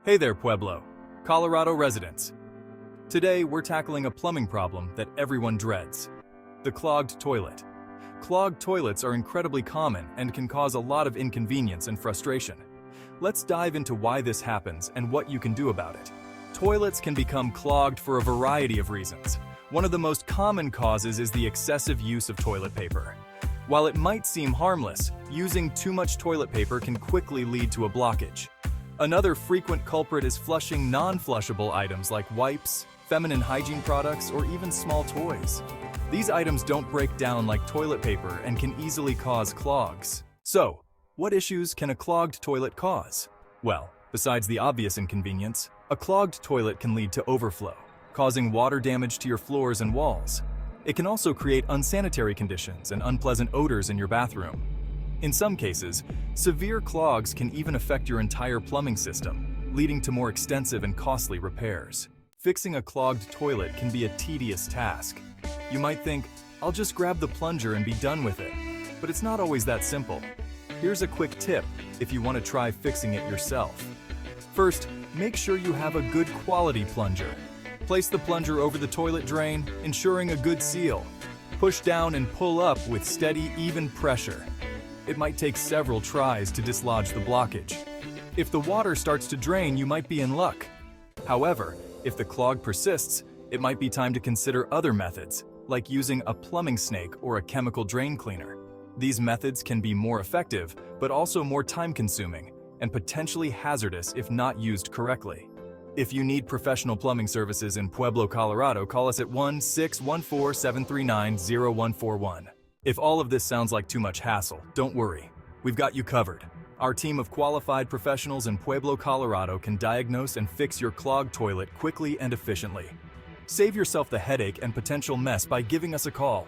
Hey there, Pueblo, Colorado residents. Today, we're tackling a plumbing problem that everyone dreads: the clogged toilet. Clogged toilets are incredibly common and can cause a lot of inconvenience and frustration. Let's dive into why this happens and what you can do about it. Toilets can become clogged for a variety of reasons. One of the most common causes is the excessive use of toilet paper. While it might seem harmless, using too much toilet paper can quickly lead to a blockage. Another frequent culprit is flushing non-flushable items like wipes, feminine hygiene products, or even small toys. These items don't break down like toilet paper and can easily cause clogs. So, what issues can a clogged toilet cause? Well, besides the obvious inconvenience, a clogged toilet can lead to overflow, causing water damage to your floors and walls. It can also create unsanitary conditions and unpleasant odors in your bathroom. In some cases, severe clogs can even affect your entire plumbing system, leading to more extensive and costly repairs. Fixing a clogged toilet can be a tedious task. You might think, I'll just grab the plunger and be done with it. But it's not always that simple. Here's a quick tip if you want to try fixing it yourself. First, make sure you have a good quality plunger. Place the plunger over the toilet drain, ensuring a good seal. Push down and pull up with steady, even pressure. It might take several tries to dislodge the blockage. If the water starts to drain, you might be in luck. However, if the clog persists, it might be time to consider other methods, like using a plumbing snake or a chemical drain cleaner. These methods can be more effective, but also more time-consuming and potentially hazardous if not used correctly. If you need professional plumbing services in Pueblo, Colorado, call us at 1-614-739-0141. If all of this sounds like too much hassle, don't worry. We've got you covered. Our team of qualified professionals in Pueblo, Colorado can diagnose and fix your clogged toilet quickly and efficiently. Save yourself the headache and potential mess by giving us a call.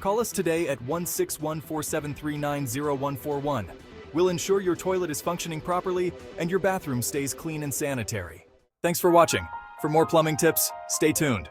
Call us today at 1-614-739-0141. We'll ensure your toilet is functioning properly and your bathroom stays clean and sanitary. Thanks for watching. For more plumbing tips, stay tuned.